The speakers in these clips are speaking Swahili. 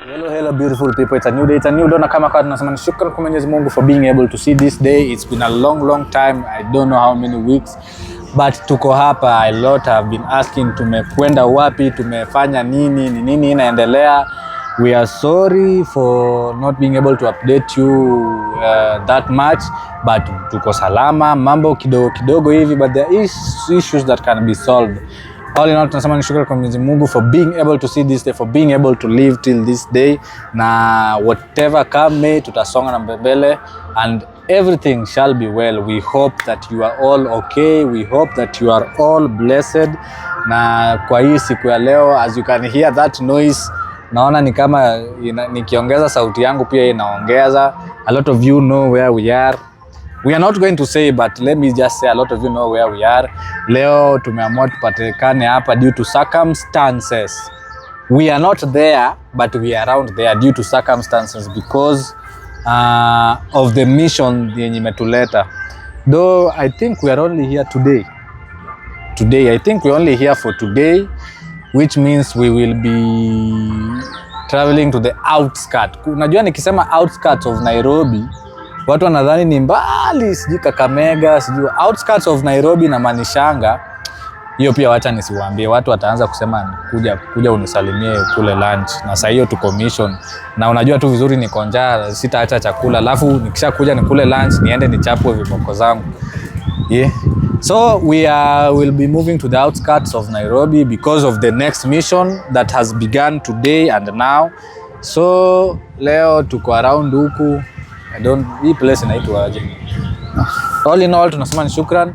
Hello beautiful people, it's a new day, it's a new dawn. Na kama tunasema ni shukrani kwa Mwenyezi Mungu for being able to see this day. It's been a long time, I don't know how many weeks, but tuko hapa. A lot have been asking tumekwenda wapi, tumefanya nini, ni nini inaendelea. We are sorry for not being able to update you that much, but tuko salama, mambo kidogo hivi, but there is issues that can be solved. All in all, tunasema ni shukrani kwa Mwenyezi Mungu for being able to see this day, for being able to live till this day, na whatever come may, tutasonga na mbele and everything shall be well. We hope that you are all okay, we hope that you are all blessed. Na kwa hii siku ya leo, as you can hear that noise, naona ni kama nikiongeza sauti yangu pia inaongeza. A lot of you know where we are. We are not going to say, but let me just say a lot of you know where we are. Leo tumeamua tupatikane hapa due to circumstances. We are not there, but we are around there due to circumstances because of the mission yenye imetuleta. Though I think we are only here today. I think we are only here for today, which means we will be traveling to the outskirts. Unajua nikisema outskirts of Nairobi, watu wanadhani ni mbali, sijui Kakamega, sijui outskirts of Nairobi na manishanga. Hiyo pia wacha nisiwaambie, watu wataanza kusema kuja unisalimie kule lunch. Na saa hiyo tuko mission. Na unajua tu vizuri niko njaa, sitaacha chakula. Alafu nikisha kuja nikule lunch, niende nichapwe viboko zangu. Yeah. So will be moving to the outskirts of Nairobi because of the next mission that has begun today and now. So leo tuko around huku. Hii place inaitwa aje? All in all, tunasema ni shukran.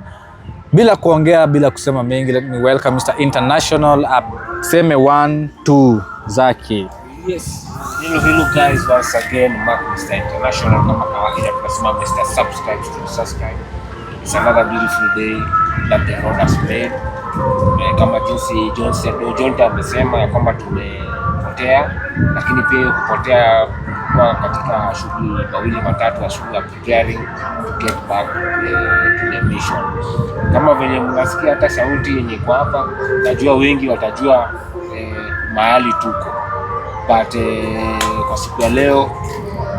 Bila kuongea, bila kusema mengi, let me welcome Mr. International. Seme 1, 2, Zaki. Yes. Hello guys, once again, Mark Mr. International. Kama kawaida tunasema Mr. Subscribe. It's another beautiful day that the Lord has made. Kama jinsi John amesema ya kwamba tumepotea, lakini pia kupotea kwa katika shughuli mawili matatu ya shughuli ya preparing to get back to the mission. Kama venye mnasikia hata sauti yenye kwa hapa, najua wengi watajua mahali tuko. But kwa siku ya leo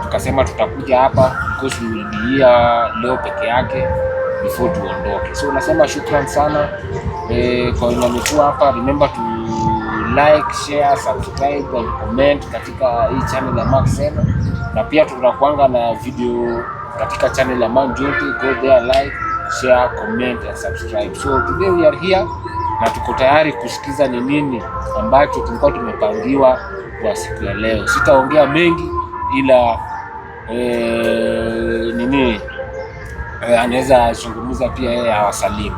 tukasema tutakuja hapa because we will be here leo peke yake before tuondoke. So nasema shukran sana kwa wenye wamekuwa hapa. Remember to like, share, subscribe and comment katika hii channel ya Mark Sena, na pia tunakuanga na video katika channel ya Man Jonte. Go there, like, share, comment and subscribe. So today we are here na tuko tayari kusikiza ni nini ambacho tulikuwa tumepangiwa kwa siku ya leo. Sitaongea mengi ila anaweza zungumza pia yeye awasalimu.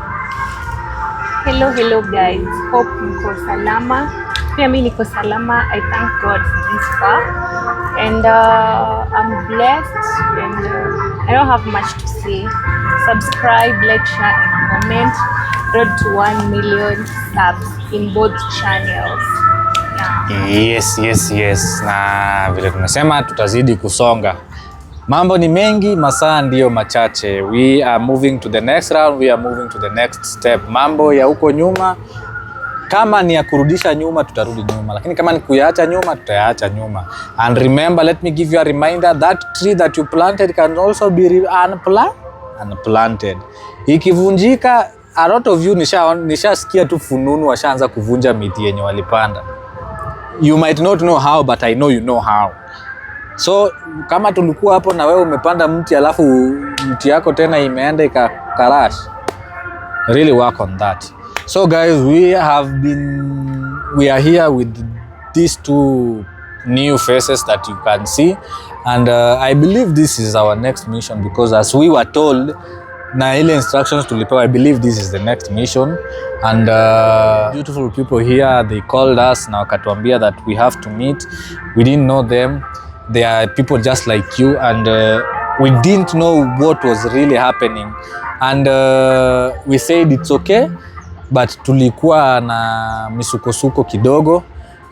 Hello guys, hope mko salama. Pia mimi niko salama. I thank God for this far and I'm blessed and I don't have much to say. Subscribe, like, share and comment. Road to 1 million subs in both channels. Yeah. Yes. Na vile tumesema tutazidi kusonga. Mambo ni mengi, masaa ndio machache. We are moving to the next round, we are moving to the next step. Mambo ya huko nyuma, kama ni ya kurudisha nyuma, tutarudi nyuma. Lakini kama ni kuyaacha nyuma, tutayaacha nyuma. And remember, let me give you a reminder, that tree that you planted can also be unplanted. Ikivunjika, a lot of you nishasikia tu fununu washaanza kuvunja miti yenye walipanda. You might not know how, but I know you know how. So kama tulikuwa hapo na wewe umepanda mti alafu mti yako tena imeenda ikakarash, really work on that. So guys, we are here with these two new faces that you can see, and I believe this is our next mission because as we were told na ile instructions tulipewa, I believe this is the next mission. And beautiful people here, they called us na wakatuambia that we have to meet. We didn't know them. They are people just like you, and we didn't know what was really happening, and we said it's okay, but tulikuwa na misukosuko kidogo,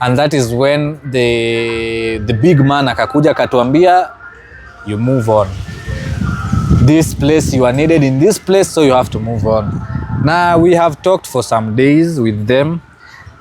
and that is when the big man akakuja akatuambia, you move on. This place, you are needed in this place, so you have to move on. Now we have talked for some days with them.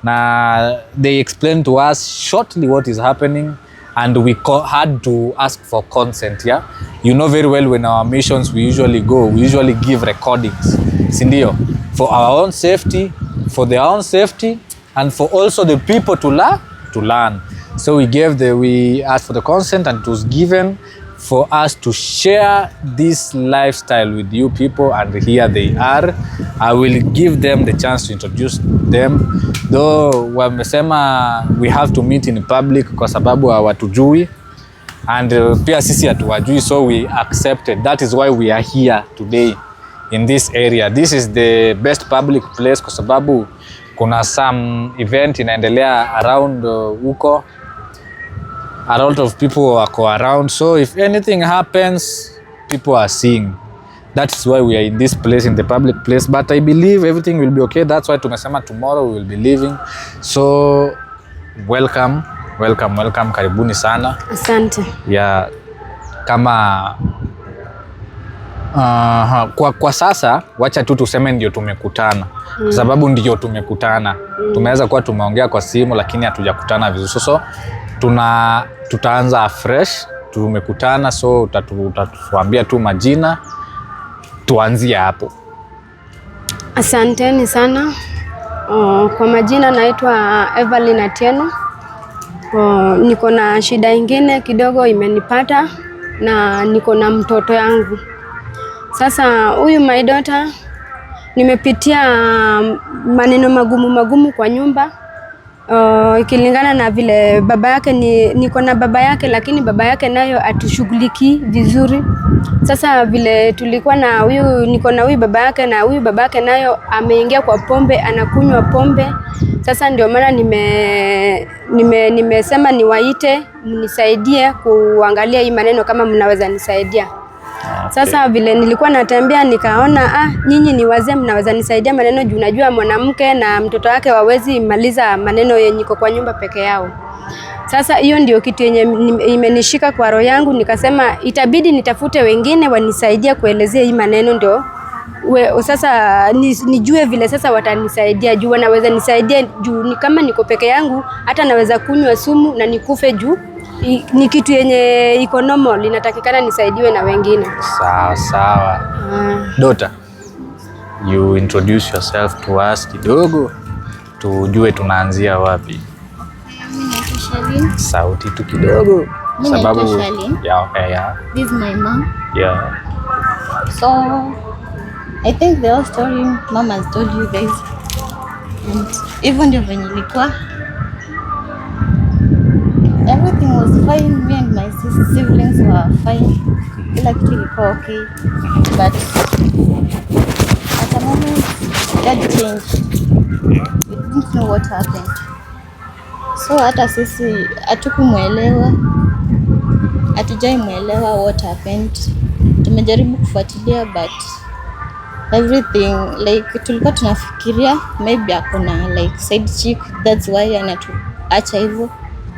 Now they explained to us shortly what is happening. and we had to ask for consent. Yeah, you know very well when our missions we usually give recordings, sindio, for our own safety, for their own safety, and for also the people to learn. So we asked for the consent, and it was given for us to share this lifestyle with you people, and here they are. I will give them the chance to introduce them, though wamesema we have to meet in public kwa sababu hawatujui, and pia sisi hatuwajui, so we accepted. That is why we are here today in this area. This is the best public place kwa sababu kuna some event inaendelea around huko. A lot of people wako around, so if anything happens, people are seeing. That is why we are in this place, in the public place, but I believe everything will be okay. That's why tumesema tomorrow we will be leaving. So welcome, karibuni sana. Asante. Yeah, kama kwa sasa wacha tu tuseme ndio tumekutana. Kwa sababu ndio tumekutana. Tumeweza kuwa tumeongea kwa simu lakini hatujakutana vizuri. So tutaanza fresh, tumekutana, so utatuambia tu majina, tuanzie hapo. Asanteni sana. Kwa majina naitwa Evelyn Atieno. Niko na shida ingine kidogo imenipata, na niko na mtoto yangu. Sasa huyu my daughter nimepitia maneno magumu kwa nyumba. Ikilingana na vile baba yake niko na baba yake, lakini baba yake nayo atushughuliki vizuri. Sasa vile tulikuwa na huyu, niko na huyu baba yake, na huyu baba yake nayo ameingia kwa pombe, anakunywa pombe. Sasa ndio maana nimesema niwaite mnisaidie kuangalia hii maneno kama mnaweza nisaidia. Okay. Sasa vile nilikuwa natembea nikaona nyinyi ni wazee, mnaweza nisaidia maneno juu najua mwanamke na mtoto wake wawezi maliza maneno yenye iko kwa nyumba peke yao. Sasa hiyo ndio kitu yenye imenishika kwa roho yangu, nikasema itabidi nitafute wengine wanisaidia kuelezea hii maneno, ndio sasa nijue vile sasa watanisaidia, juu wanaweza nisaidia juu kama niko peke yangu hata naweza kunywa sumu na nikufe, juu ni kitu yenye iko normal, inatakikana nisaidiwe na wengine. Sawa. Daughter, you introduce yourself to us kidogo, tujue tunaanzia wapi. Shalin. Sauti tu kidogo. Sababu yeah. This is my mom. Yeah. So I think the whole story mom has told you guys. And even ndio venye ilikuwa, everything was fine. Me and my siblings were fine. Kila kitu ilikuwa okay. But at a moment that changed. We didn't know what happened. So hata sisi hatukumuelewa, hatujaimuelewa what happened. Tumejaribu kufuatilia but everything like tulikuwa tunafikiria maybe akona like side chick, that's why anatuacha hivyo,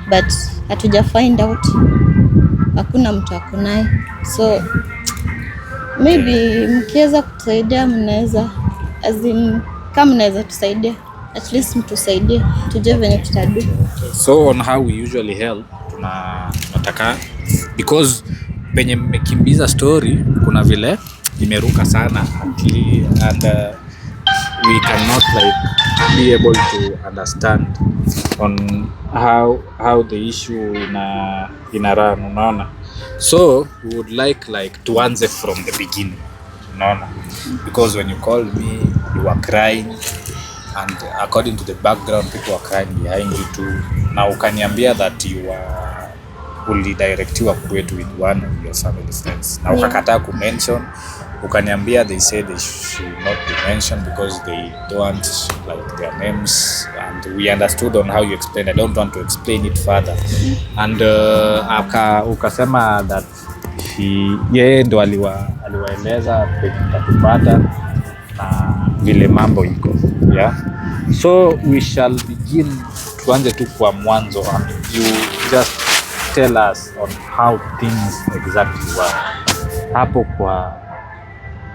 but hatuja find out hakuna mtu akonaye. So maybe mkiweza kutusaidia, mnaweza kama mnaweza tusaidia, at least mtusaidie tujue venye tutadu. So on how we usually help, tunataka because penye mmekimbiza story kuna vile imeruka sana actually, and we cannot like be able to understand on how the issue ina run, unaona. So we would like tuanze from the beginning, unaona, because when you called me you were crying, and according to the background people were crying behind you too. Na ukaniambia that you ulidirectiwa kwetu with one of your family friends, na ukakataa kumention. Ukaniambia they say they should not be mentioned because they don't want like their names, and we understood on how you explained. I don't want to explain it further. And ukasema that yeye ndo aliwaeleza penye mtatupata na vile mambo iko. Yeah, so we shall begin. Tuanze tu kwa mwanzo, and you just tell us on how things exactly were hapo, kwa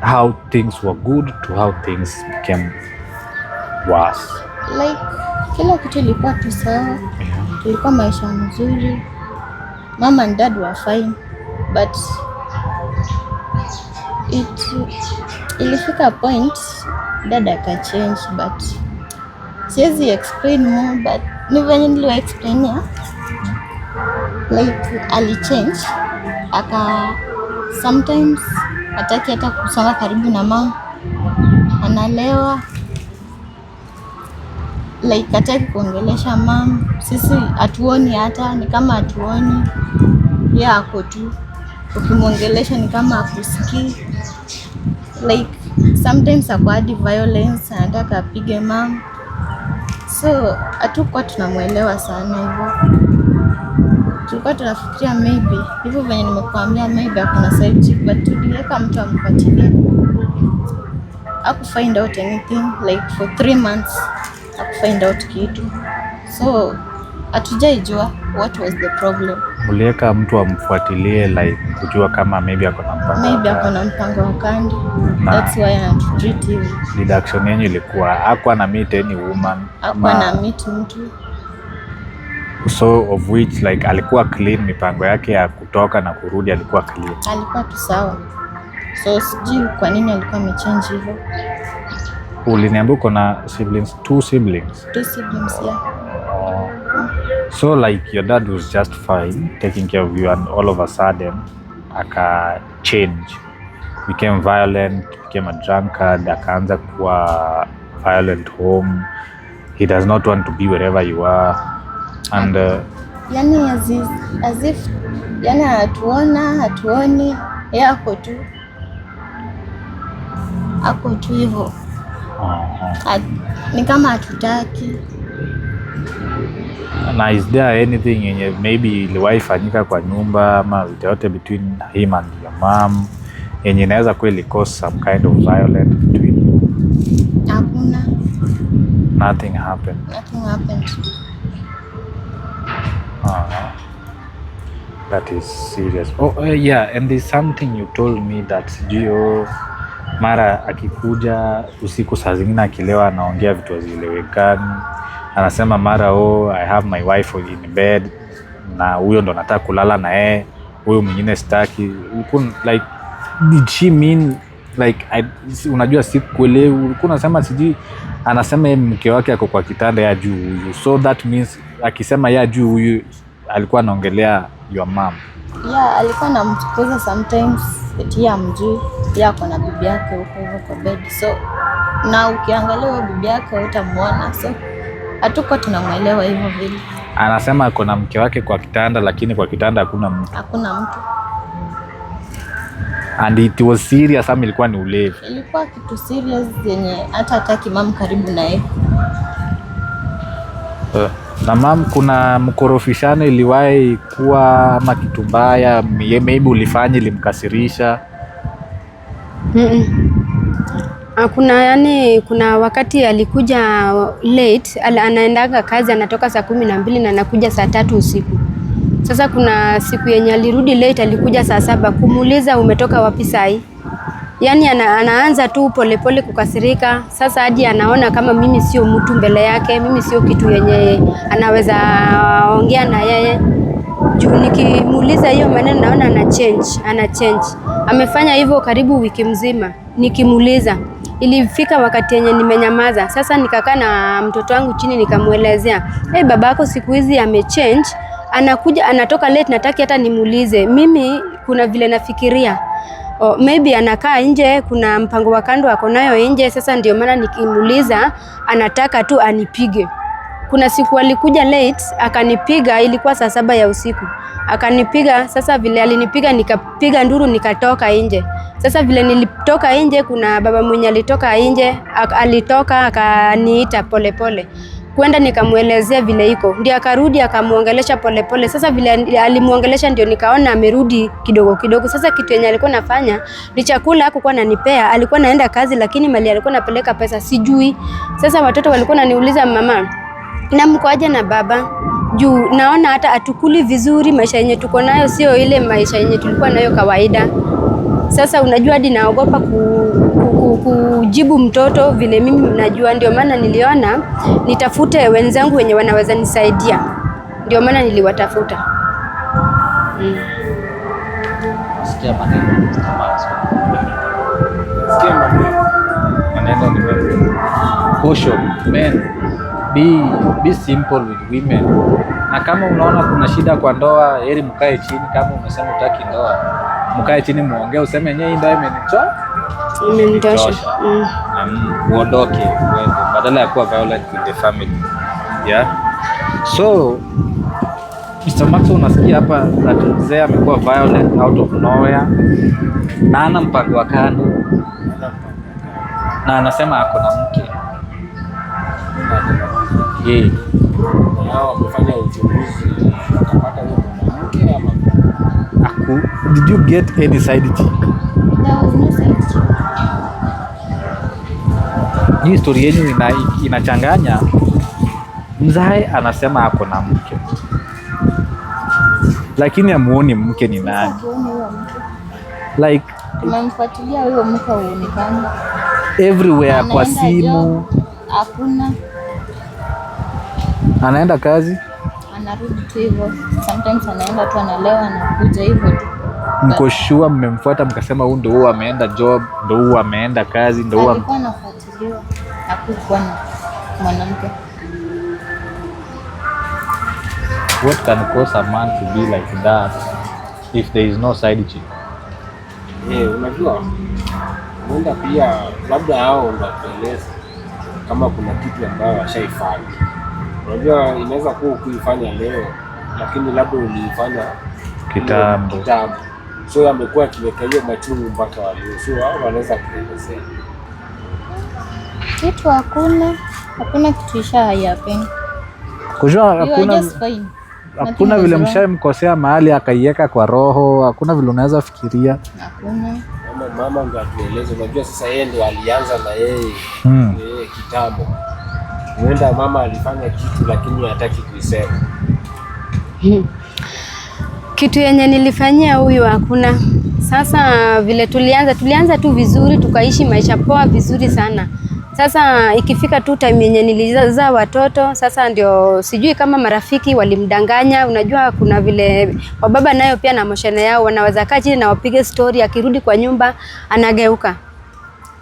how things were good to how things became worse. Like kila kitu ilikuwa tu sawa, tulikuwa maisha mzuri, mom and dad were fine, but ilifika point dad akachange, but siwezi explain more, but ni venye niliwa explainia like alichange, sometimes hataki hata kusonga karibu na mom, analewa, like hataki kuongelesha mom. Sisi hatuoni, hata ni kama hatuoni, yeye ako tu, ukimwongelesha ni kama akusikii. Like sometimes ako hadi violence, anataka apige mom. So hatukuwa tunamuelewa sana hivyo. Tulikuwa tunafikiria maybe hivyo venye nimekuambia, maybe akona side chick, but tuliweka mtu amfuatilie. Haku find out anything, like for 3 months haku find out kitu. So hatujaijua what was the problem. Uliweka mtu amfuatilie, like kujua kama maybe akona mpango. Maybe akona mpango wa kando. That's why anatreat hivi. Deduction yenyu ilikuwa hakuwa na meet any woman. Hakuwa na meet mtu. So of which like alikuwa clean, mipango yake ya kutoka na kurudi alikuwa clean. Alikuwa tu sawa. So sijui kwa nini alikuwa amechange hivyo. Uliniambia uko na siblings, 2 siblings? 2 siblings, yeah. So like your dad was just fine taking care of you, and all of a sudden aka change, became violent, became a drunkard, akaanza kuwa violent home. He does not want to be wherever you are, and yani as if yani hatuoni, yeye ako tu hivyo. Ni kama hatutaki. Na is there anything yenye maybe iliwahi fanyika kwa nyumba ama vitu yote between him and your mom yenye inaweza kweli cause some kind of violence between you? Hakuna. Nothing happened. That is serious. Oh yeah, and there's something you told me that sijui mara akikuja usiku saa zingine akilewa anaongea vitu hazielewekani. Anasema mara I have my wife in bed na huyo ndo nataka kulala na yeye, huyo mwingine sitaki. Like did she mean like unajua sikuelewi, ulikuwa unasema sijui anasema mke wake ako kwa kitanda ya juu huyu, so that means akisema ya juu huyu alikuwa anaongelea your mom? Yeah, alikuwa anamtukuza sometimes eti amjui yeye ako na bibi yake huko hivyo kwa bed. So na ukiangalia huyo bibi yake utamuona, so hatuko tunamuelewa hivyo vile. Anasema ako na mke wake kwa kitanda, lakini kwa kitanda hakuna mtu. And it was serious ama ilikuwa ni ulevi? Ilikuwa kitu serious yenye hata hataki mama karibu na yeye. Na mama, kuna mkorofishano iliwahi kuwa ama kitu mbaya maybe ulifanya ilimkasirisha? Hakuna, yani kuna wakati alikuja late, anaendaga kazi anatoka saa 12 na anakuja saa 3 usiku. Sasa kuna siku yenye alirudi late, alikuja saa 7, kumuuliza umetoka wapi sai? Yani anaanza tu polepole kukasirika. Sasa hadi anaona kama mimi sio mtu mbele yake, mimi sio kitu yenye anaweza ongea na yeye. Juu nikimuuliza hiyo maneno naona ana change. Amefanya hivyo karibu wiki mzima. Nikimuuliza, ilifika wakati yenye nimenyamaza. Sasa nikakaa na mtoto wangu chini nikamuelezea, babako siku hizi amechange, anakuja anatoka late, nataki hata nimuulize. Mimi kuna vile nafikiria maybe anakaa nje, kuna mpango wa kando ako nayo nje. Sasa ndio maana nikimuuliza anataka tu anipige. Kuna siku alikuja late akanipiga, ilikuwa saa 7 ya usiku. Akanipiga, sasa vile alinipiga nikapiga nduru nikatoka nje. Sasa vile nilitoka nje, kuna baba mwenye alitoka nje, alitoka akaniita polepole. Kwenda nikamuelezea vile iko. Ndio akarudi akamuongelesha polepole. Sasa vile alimuongelesha ndio nikaona amerudi kidogo kidogo. Sasa kitu yenye alikuwa nafanya ni chakula hakuwa ananipea. Alikuwa naenda kazi lakini mali alikuwa anapeleka pesa sijui. Sasa watoto walikuwa wananiuliza, mama, na mko aje na baba? Juu naona hata atukuli vizuri, maisha yenye tuko nayo sio ile maisha yenye tulikuwa nayo kawaida. Sasa unajua hadi naogopa kujibu mtoto vile mimi najua. Ndio maana niliona nitafute wenzangu wenye wanaweza nisaidia. Ndio maana niliwatafuta. Sikia maneno Mr. Max. Sikia Maneno ni mengi. Caution men, be simple with women. Na kama unaona kuna shida kwa ndoa, heri mkae chini. Kama unasema utaki ndoa, mkae chini muongee, useme yenyewe hii ndoa imenitosha. Uondoke uende, badala ya kuwa violent with the family. Yeah. So Mr. Max, unasikia hapa that mzee amekuwa violent out of nowhere na ana mpango wa kando na anasema ako na mke. Yeah. Nao wamefanya uchunguzi wakapata huyo mwanamke ama Did you get any side chick? There was no side chick. Hii story yenu inachanganya. Mzae anasema ako na mke, lakini amuoni mke ni nani. Like tumemfuatilia huyo mke uonekana everywhere kwa simu. Hakuna. Anaenda kazi, anarudi tu hivyo. Sometimes anaenda tu analewa anakuja hivyo tu. Mko sure mmemfuata mkasema huyu ndio huwa ameenda job, ndio huwa ameenda kazi, ndio huwa alikuwa anafuatiliwa? Hakukuwa na mwanamke. What can cause a man to be like that if there is no side chick? Unajua muenda pia labda hao unatueleza kama kuna kitu ambayo washaifanya. Unajua inaweza kuwa kuifanya leo lakini labda uliifanya kitambo. So amekuwa akiweka hiyo machungu mpaka walio. So hao wanaweza kuelezea. Kitu hakuna kitu happen. Kujua hakuna vile mshamkosea mahali akaiweka kwa roho, hakuna vile unaweza fikiria. Hakuna. Mama ndo atueleze. Unajua sasa yeye ndo alianza na yeye kitambo. Huenda mama alifanya kitu lakini hataki kuisema. Kitu yenye nilifanyia huyu hakuna. Sasa vile tulianza tu vizuri, tukaishi maisha poa vizuri sana. Sasa ikifika tu time yenye nilizaa watoto, sasa ndio sijui kama marafiki walimdanganya. Unajua kuna vile wababa nayo pia na moshene yao wanaweza kaa chini na wapige story, akirudi kwa nyumba anageuka.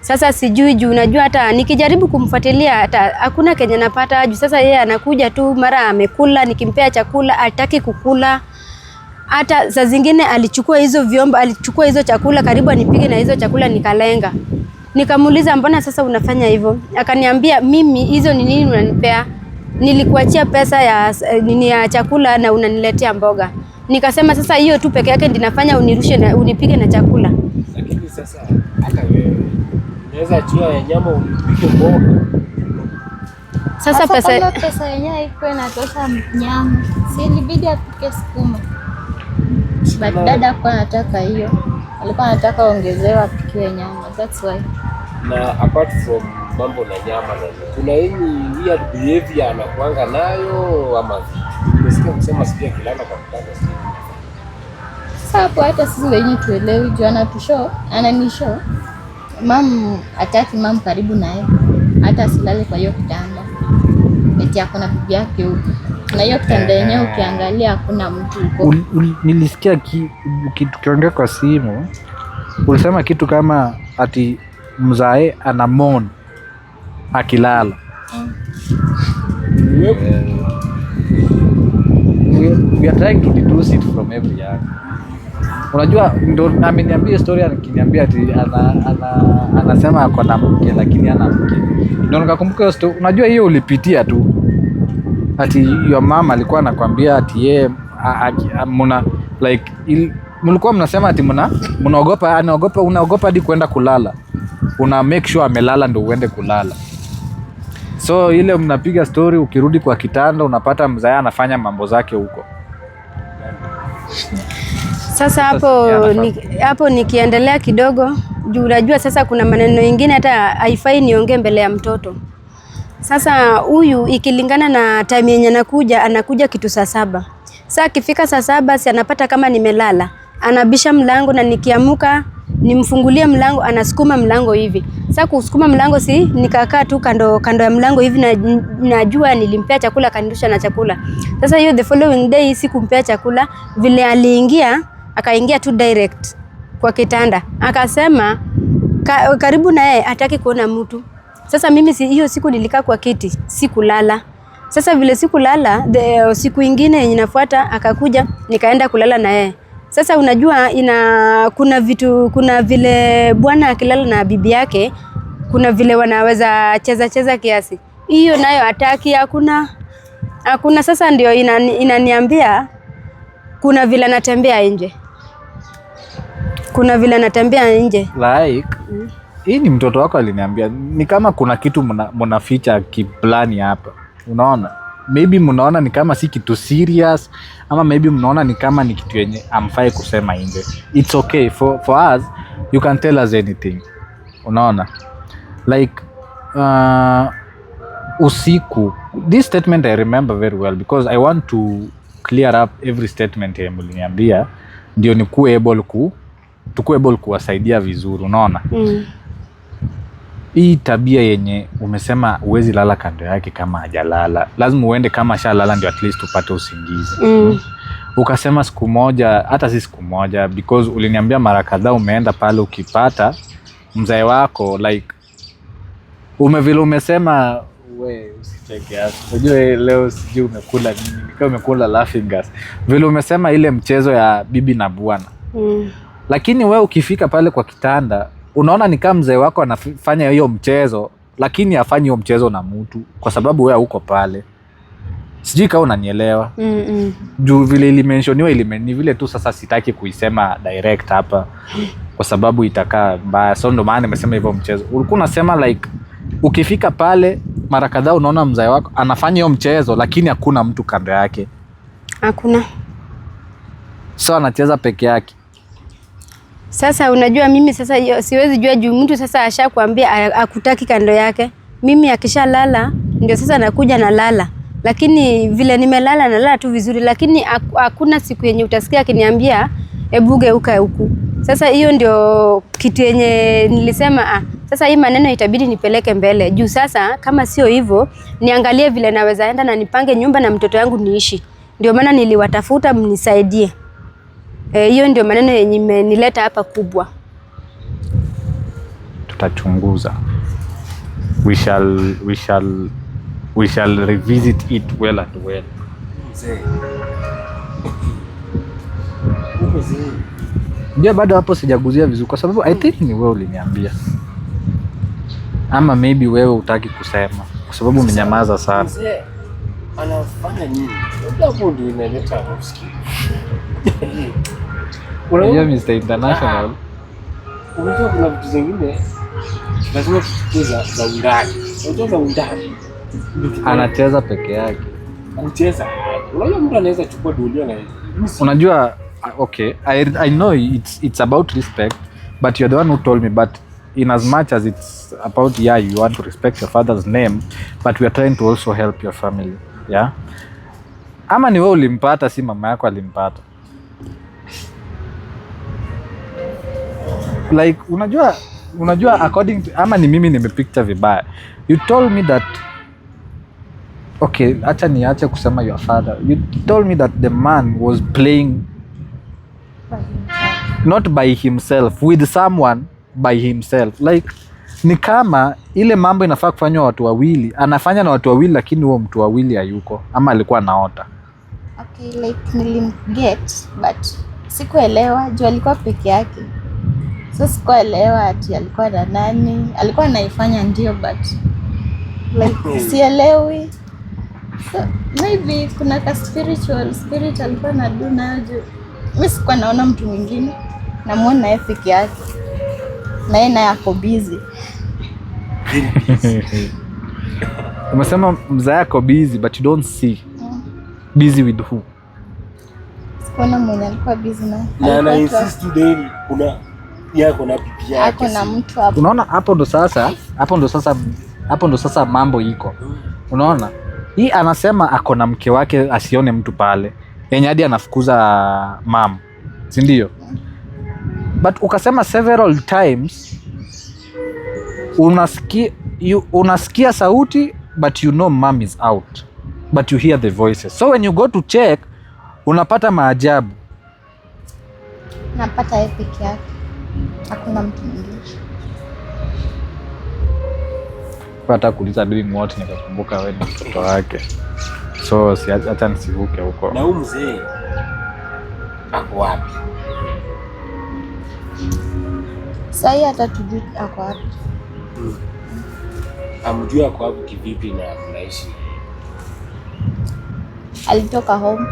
Sasa sijui juu unajua hata nikijaribu kumfuatilia hata hakuna kenye napata juu. Sasa yeye anakuja tu mara amekula, nikimpea chakula hataki kukula. Hata saa zingine alichukua hizo vyombo, alichukua hizo chakula karibu anipige na hizo chakula nikalenga. Nikamuuliza mbona sasa unafanya hivyo? Akaniambia mimi hizo ni nini unanipea? Nilikuachia pesa ya chakula na unaniletea mboga. Nikasema sasa hiyo tu peke yake ndinafanya unirushe na unipige na chakula. Lakini sasa hata wewe unaweza achia ya nyama unipige mboga. Sasa pesa yenyewe iko inatosha nyama. Si ilibidi apike sukuma. But dada kwa anataka hiyo. Alikuwa anataka ongezewa apikiwe nyama. That's why. Na apart from mambo na nyama kuna hii weird behavior anakuanga nayo ama nimesikia kusema sijui kilala kwa kitanda sijui. Sasa hapo hata sisi wenyewe tuelewi juu ananishow. Mam ataki mam karibu naye. Hata asilale kwa hiyo kitanda. Eti hakuna bibi yake huko. Na hiyo kitanda yenyewe ukiangalia hakuna mtu huko. Nilisikia kitu kiongea kwa simu. Ulisema kitu kama ati mzae anamon akilala. We are trying to deduce it from every angle. Unajua ndo ameniambia story akiniambia ati anasema ako na mke lakini hana mke. Ndio nikakumbuka hiyo story. Unajua hiyo ulipitia tu. Ati your mama alikuwa anakuambia ati yeye mna like mlikuwa mnasema ati unaogopa hadi kwenda kulala. Una make sure amelala ndo uende kulala. So ile mnapiga story, ukirudi kwa kitanda unapata mzae anafanya mambo zake huko. Sasa hapo nikiendelea kidogo juu unajua sasa kuna maneno mengine hata haifai niongee mbele ya mtoto. Sasa huyu ikilingana na time yenye anakuja kitu saa 7. Sasa akifika saa 7 si anapata kama nimelala. Anabisha mlango na nikiamuka nimfungulie mlango, anasukuma mlango hivi. Sasa kusukuma mlango si nikakaa tu kando ya mlango hivi, na najua nilimpea chakula kanirusha na chakula. Sasa hiyo the following day sikumpea chakula, vile aliingia akaingia tu direct kwa kitanda. Akasema karibu na yeye hataki kuona mtu. Sasa mimi hiyo siku nilikaa kwa kiti, sikulala. Sasa vile sikulala, siku ingine yenye inafuata akakuja, nikaenda kulala na yeye. Sasa unajua kuna vile bwana akilala na bibi yake, kuna vile wanaweza cheza kiasi. Hiyo nayo hataki, hakuna. Sasa ndio inaniambia kuna vile anatembea nje. Like hii ni mtoto wako aliniambia, ni kama kuna kitu mnaficha kiplani hapa. Unaona? Maybe mnaona ni kama si kitu serious, ama maybe mnaona ni kama ni kitu yenye amfai kusema nje. It's okay for us, you can tell us anything. Unaona? Like usiku, this statement I remember very well because I want to clear up every statement yenye mliniambia ndio nikuwe able kuwasaidia vizuri. Unaona? Hii tabia yenye umesema uwezi lala kando yake kama hajalala, lazima uende kama shalala ndio at least upate usingizi. Ukasema siku moja, hata si siku moja, because uliniambia mara kadhaa umeenda pale ukipata mzee wako, like vile umesema we usicheke hapo. Unajua leo sijui umekula nini, kama umekula laughing gas. Vile umesema ile mchezo ya bibi na bwana. Lakini we ukifika pale kwa kitanda, unaona ni kama mzee wako anafanya hiyo mchezo, lakini hafanyi hiyo mchezo na mtu kwa sababu wewe uko pale. Sijui kama unanielewa. Juu vile ilimensioniwa ni vile tu sasa sitaki kuisema direct hapa kwa sababu itakaa mbaya. So ndo maana nimesema hivyo mchezo. Ulikuwa unasema like ukifika pale mara kadhaa unaona mzee wako anafanya hiyo mchezo lakini hakuna mtu kando yake. Hakuna. So anacheza peke yake. Sasa unajua mimi sasa siwezi jua juu mtu sasa ashakwambia akutaki kando yake. Mimi akishalala ndio sasa nakuja na lala. Lakini vile nimelala na lala tu vizuri, lakini hakuna siku yenye utasikia akiniambia hebu geuka huku. Sasa hiyo ndio kitu yenye nilisema sasa hii maneno itabidi nipeleke mbele. Juu sasa kama sio hivyo niangalie vile naweza enda na nipange nyumba na mtoto yangu niishi. Ndio maana niliwatafuta mnisaidie. Hiyo ndio maneno yenye imenileta hapa kubwa. Tutachunguza. We shall revisit it well and well. Ndio bado hapo sijaguzia vizuri kwa sababu I think ni wewe uliniambia. Ama maybe wewe hutaki kusema kwa sababu umenyamaza sana. Anafanya nini? Hapo ndio inaleta msikio. Unajua Mr. International. Unajua kuna vitu zingine lazima tucheze za undani. Unajua za undani. Anacheza peke yake. Kucheza. Unajua mtu anaweza chukua dunia na unajua okay, I know it's about respect, but you're the one who told me, but in as much as it's about you want to respect your father's name, but we are trying to also help your family. Yeah? Ama ni wewe ulimpata si mama yako alimpata? Like unajua according to, ama ni mimi nimepicture vibaya. You told me that okay, acha kusema your father. You told me that the man was playing not by himself, with someone by himself. Like ni kama ile mambo inafaa kufanywa watu wawili, anafanya na watu wawili lakini huo mtu wawili hayuko ama alikuwa naota. Okay, like nilimget but sikuelewa juu alikuwa peke yake. So sikuelewa ati alikuwa na nani, alikuwa anaifanya ndio but like sielewi. So maybe kuna ka spirit alikuwa na do nayo juu mimi sikuwa naona mtu mwingine, namuona yeye peke yake na yeye naye ako busy. Umesema mzee yako busy but you don't see. Busy with who? Sikuona mwenye alikuwa busy na insist daily kuna yako na bibi yake. Ako na mtu hapo. Unaona hapo ndo sasa mambo iko. Unaona? Hii anasema ako na mke wake asione mtu pale. Yenye hadi anafukuza mam. Si ndio? but ukasema several times unasikia sauti but you know mom is out, but you hear the voices. So when you go to check unapata maajabu. Napata yeye peke yake, hakuna mtu mwingine. Pata kuuliza doing what, nikakumbuka wewe ni mtoto wake, so acha nisivuke huko. Na huyu mzee ako wapi? Sasa hata tujui ako wapi. Amjua ako wapi kivipi na anaishi? Alitoka home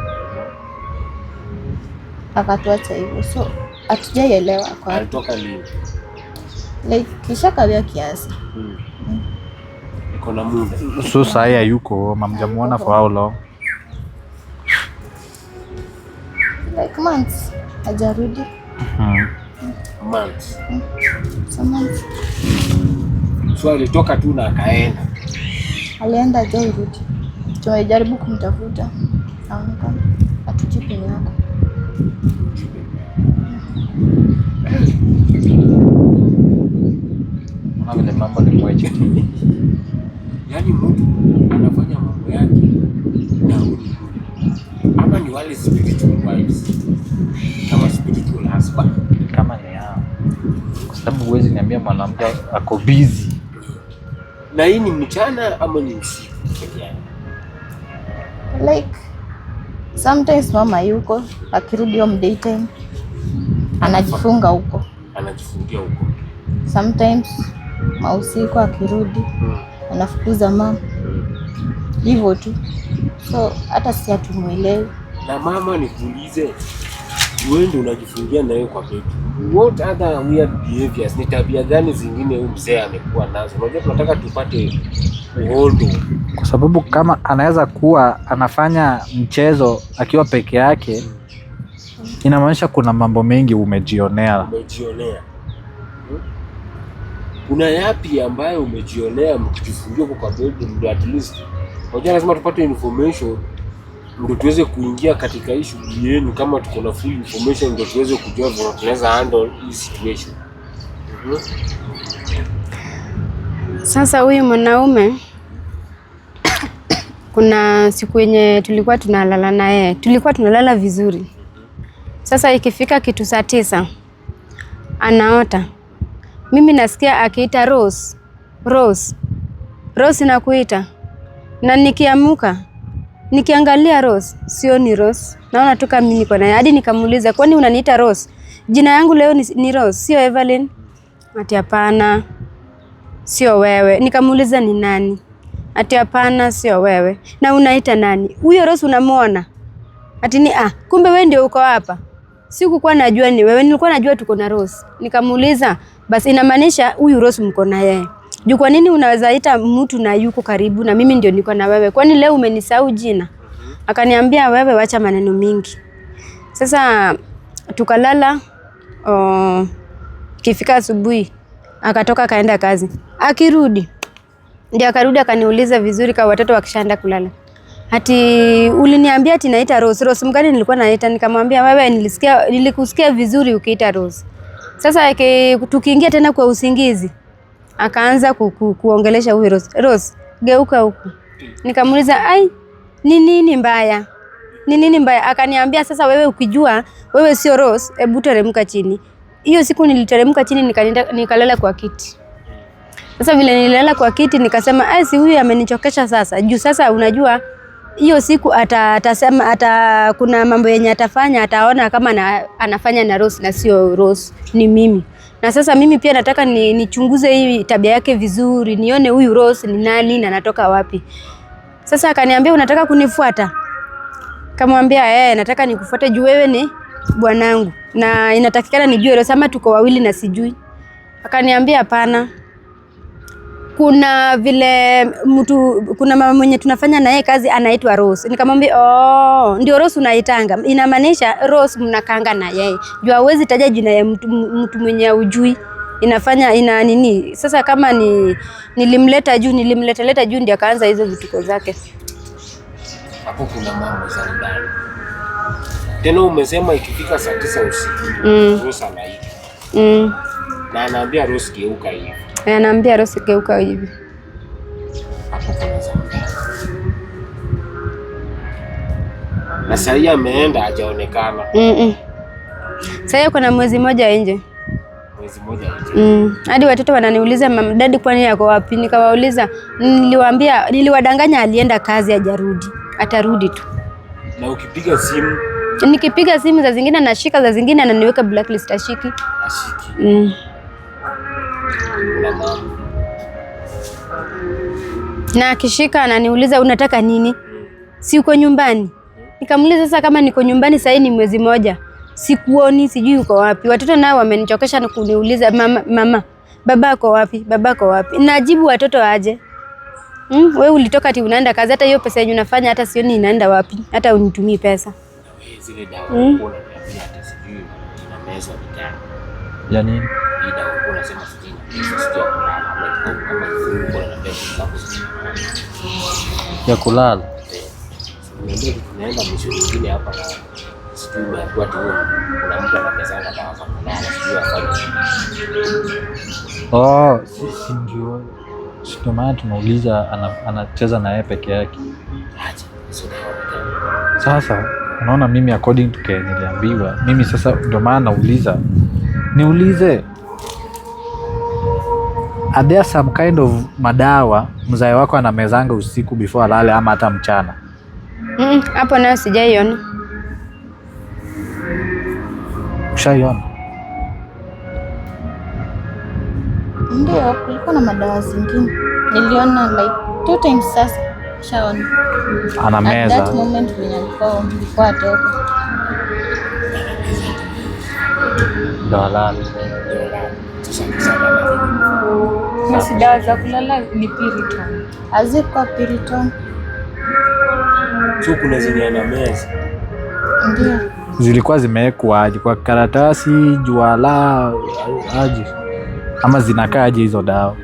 akatuacha hivyo, so hatujaielewa ako wapi. Alitoka lini? Like kisha kawia kiasi. Iko na muda. So sasa yuko mamjamuona for how long? Like months hajarudi. Months. So months. So alitoka tu na akaenda. Alienda hajarudi. Tumejaribu kumtafuta. Haonekani. Hatujui penye yako. Mbona vile mambo ni mweche. Yaani mtu anafanya mambo yake na ama ni wale spiritual wives kama spiritual husband Kama ni hao. Kwa sababu huwezi niambia mwanamke ako busy. na hii ni mchana ama ni usiku peke yake? Like sometimes mama yuko akirudi home daytime anajifunga huko. Anajifungia huko. Sometimes mausiku akirudi anafukuza mama. Hivyo tu. So hata si hatumuelewi. Na mama nikuulize, wewe ndio unajifungia na yeye kwa bed. What other weird behaviors, ni tabia gani zingine huyu mzee amekuwa nazo? Unajua tunataka tupate uhondo. Kwa sababu kama anaweza kuwa anafanya mchezo akiwa peke yake, inamaanisha kuna mambo mengi umejionea. Umejionea. Kuna yapi ambayo umejionea mkijifungia kwa bed ndio at least? Unajua lazima tupate information ndio tuweze kuingia katika hii shughuli yenu. Kama tuko na full information ndio tuweze kujua vile tunaweza handle hii situation. Sasa huyu mwanaume kuna siku yenye tulikuwa tunalala na yeye, tulikuwa tunalala vizuri. Sasa ikifika kitu saa 9 anaota. Mimi nasikia akiita Rose. Rose. Rose nakuita. Na nikiamuka nikiangalia Rose, sio ni Rose. Naona tu kama mimi niko naye. Hadi nikamuuliza, "Kwani unaniita Rose? Jina yangu leo ni Rose, sio Evelyn?" Ati hapana. Sio wewe. Nikamuuliza ni nani? Ati hapana, sio wewe. Na unaita nani? Huyo Rose unamuona? Ati ni kumbe wewe ndio uko hapa. Sikukuwa najua ni wewe, nilikuwa najua tuko na Rose. Nikamuuliza, basi inamaanisha huyu Rose mko na yeye. Juu kwa nini unaweza ita mtu na yuko karibu na mimi ndio niko na wewe? Kwani leo umenisahau jina? Akaniambia wewe wacha maneno mingi. Sasa tukalala, kifika asubuhi akatoka kaenda kazi. Akirudi ndio akarudi akaniuliza vizuri kwa watoto wakishaenda kulala. Ati uliniambia ati naita Rose. Rose mgani nilikuwa naita? Nikamwambia wewe nilikusikia vizuri ukiita Rose. Sasa tukiingia tena kwa usingizi akaanza kuongelesha huyu Rose. Rose, geuka huku. Nikamuuliza, "Ai, ni nini mbaya? Ni nini mbaya?" Akaniambia, "Sasa wewe ukijua wewe sio Rose, hebu teremka chini." Hiyo siku niliteremka chini nikalala kwa kiti. Sasa vile nilala kwa kiti nikasema, si huyu amenichokesha sasa." Juu sasa unajua hiyo siku atasema kuna mambo yenye atafanya, ataona kama anafanya na Rose na sio Rose, ni mimi. Na sasa mimi pia nataka nichunguze hii tabia yake vizuri, nione huyu Rose ni nani na anatoka wapi. Sasa akaniambia, "Unataka kunifuata?" Kamwambia, nataka nikufuate juu wewe ni bwanangu na inatakikana nijue Rose ama tuko wawili na sijui." Akaniambia, "Hapana. Kuna vile kuna mama mwenye tunafanya na yeye kazi anaitwa Rose." Nikamwambia, ndio Rose unaitanga. Inamaanisha Rose mnakanga na yeye. Juu hauwezi taja jina ya mtu mwenye hujui. Ina nini? Sasa kama nilimleta juu ndio akaanza hizo vituko zake. Hapo kuna mambo za ndani. Tena umesema ikifika saa 9 usiku Rose anaita. Na anaambia Rose geuka hivi. Anaambia Rose geuka hivi. Hapo kuna zambi. Na sasa ameenda hajaonekana. Sasa kuna mwezi mmoja nje. Mwezi mmoja nje. Hadi watoto wananiuliza mama dadi kwani yako wapi? Nikawauliza, niliwadanganya alienda kazi hajarudi. Atarudi tu. Na ukipiga simu? Nikipiga simu za zingine anashika, za zingine ananiweka blacklist ashiki. Na akishika ananiuliza unataka nini? Si uko nyumbani? Nikamuuliza sasa kama niko nyumbani sasa ni mwezi mmoja. Sikuoni, sijui uko wapi. Watoto nao wamenichokesha na kuniuliza mama, babako wapi? Babako wapi? Najibu watoto aje. Wewe ulitoka ati unaenda kazi, hata hiyo pesa yenye unafanya hata sioni inaenda wapi. Hata unitumii pesa. Zile dawa unaniambia hata sijui inamezwa vitani. Ya nini? Hii dawa unasema sijui sijui Ya kulala. Ndio tunaenda mwisho mwingine hapa. Sijui kwa tu kuna mtu anapesa na dawa za kulala sijui afanye. Si ndio. Sio maana tunauliza anacheza na yeye peke yake. Aje. Sasa unaona mimi according to Kenya niliambiwa mimi sasa ndio maana nauliza. Niulize. Are there some kind of madawa mzae wako anamezanga usiku before alale ama hata mchana? Hapo nayo sijaiona. Ushaiona? Ndio, kulikuwa na madawa zingine. Niliona like 2 times sasa. Shaona. Anameza. At that moment when alikuwa atoka. Ndio alale. Sasa dawa za kulala ni Piriton. Hazikuwa Piriton. So kuna zenye anameza. Ndio. Zilikuwa zimewekwa aje kwa karatasi, juala aje? Ama zinakaa aje hizo dawa?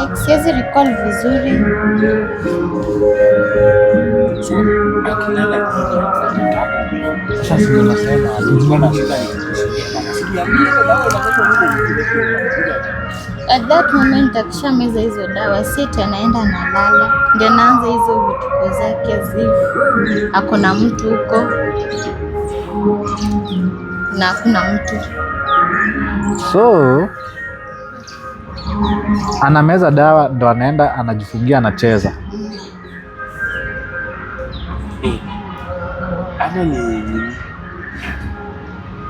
Like siwezi recall vizuri. So akilala Sasa ndio nasema at that moment akishameza hizo dawa siti anaenda analala, ndio anaanza hizo vituko zake zifu. Hakuna mtu huko na hakuna mtu, so anameza dawa ndo anaenda anajifungia anacheza. Ana ni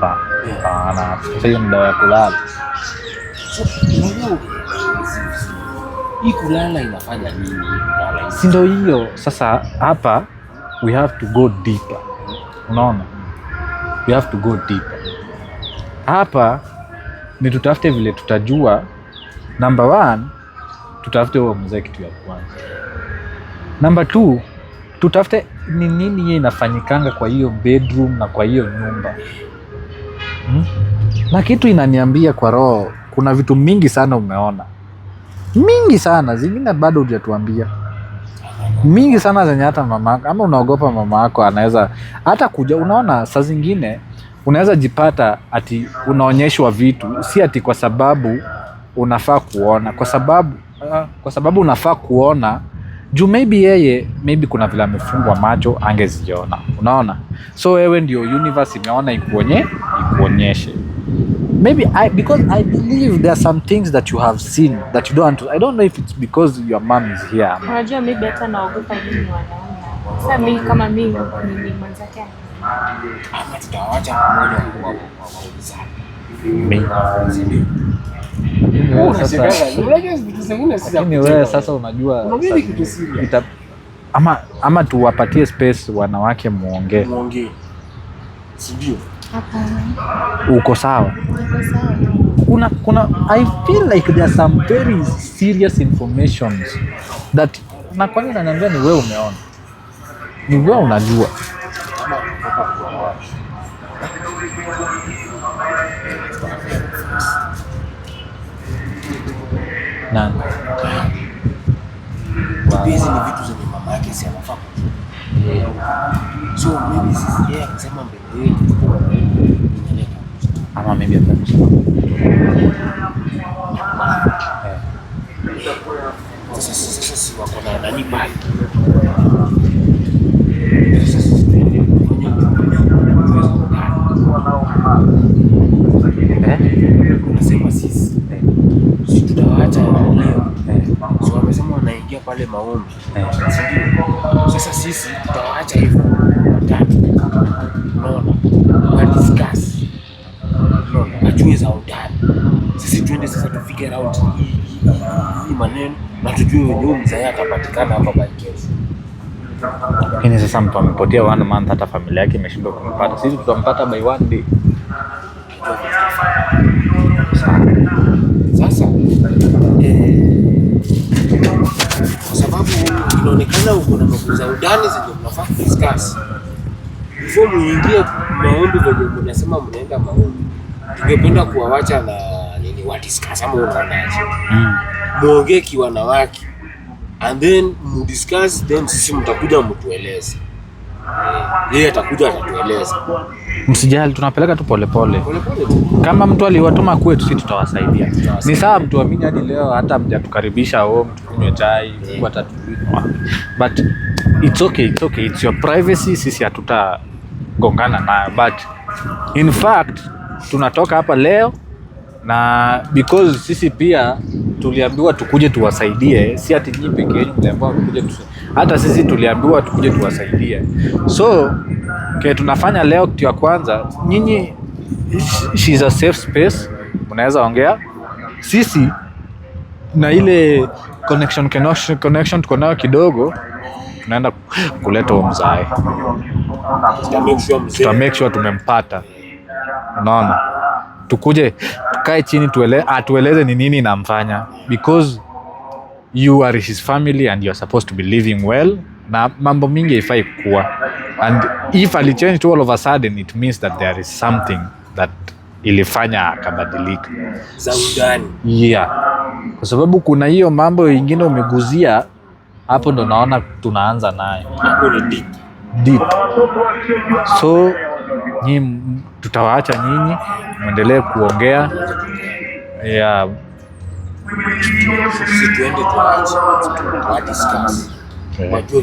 Ana hiyo ni dawa ya kulala. Hii kulala inafanya nini? Si ndio hiyo sasa. Hapa we have to go deeper. Unaona, we have to go deeper. Hapa ni tutafute vile tutajua. Number 1, tutafute huo mzee kitu ya kwanza. Number 2, tutafute ni nini yeye inafanyikanga kwa hiyo bedroom na kwa hiyo nyumba. Na kitu inaniambia kwa roho, kuna vitu mingi sana umeona. Mingi sana, zingine bado hujatuambia. Mingi sana zenye hata mama, ama unaogopa mama yako anaweza hata kuja. Unaona, saa zingine unaweza jipata ati unaonyeshwa vitu, si ati kwa sababu unafaa kuona, kwa sababu unafaa kuona juu maybe kuna vile amefungwa macho angeziona. Unaona, so wewe ndio universe imeona ikuonyeshe. Maybe because I believe there are some things that you have seen that you don't. I don't know if it's because your mom is here. Unajua maybe hata naogopa nini wanaona. Sasa mimi kama mimi ni mwanzake. Ama tutawaacha mmoja kwa wewe sasa unajua ama tuwapatie space wanawake muongee. Sijui. hapana. Uko sawa? Niko sawa. Kuna I feel like there are some very serious informations that na kwa nini ananiambia ni wewe umeona? Ni wewe unajua. Nani? Hizi ni vitu zenye mama yake si anafaa. So maybe sisi yeye akisema mbele yetu Ama maybe atakusema. Sasa si wako na nani pale. Unasema sisi tutawaacha leo. So wamesema wanaingia pale maombi. Sasa sisi tutawaacha hivyo. Unaona? Discuss. Unaona? Ajue za undani. Sisi tuende sasa tufike round hii maneno na tujue wenyewe mzee atapatikana hapa by kesho. Lakini sasa mtu amepotea 1 month, hata familia yake imeshindwa kumpata. Sisi tutampata by 1 day. Sasa kwa sababu inaonekana uko na mambo za undani zenye mnafaa discuss. Before muingie maombi venye mnasema mnaenda maombi, tungependa kuwawacha na nini wa discuss ama unaonaje? Muongee kiwanawake and then mu discuss, then sisi mtakuja mtueleze. Yeye atakuja atatueleza. Msijali, tunapeleka tu polepole. Kama mtu aliwatuma kwetu, sisi tutawasaidia. Ni sawa mtu amini hadi leo hata mjatukaribisha home tukunywe chai, hata tunywe. But it's okay, it's your privacy, sisi hatutagongana nayo. But in fact tunatoka hapa leo na because sisi pia tuliambiwa tukuje tuwasaidie, si ati nyinyi peke yenu mliambiwa tukuje hata sisi tuliambiwa tukuje tuwasaidie. So tunafanya leo, kitu ya kwanza, nyinyi she's a safe space, mnaweza ongea. Sisi na ile connection tuko nayo kidogo, tunaenda kuleta huo mzae. Tuta make sure tumempata. Unaona? Tukuje tukae chini atueleze ni nini inamfanya, because you are his family and you are supposed to be living well, na mambo mingi haifai kuwa, and if ali change to all of a sudden it means that there is something that ilifanya akabadilika za undani. Yeah, kwa sababu kuna hiyo mambo ingine umeguzia hapo, ndo naona tunaanza nayo hapo ni deep. So nyinyi tutawaacha nyinyi muendelee kuongea. Yeah, sisi tuende tuache discuss. Wajua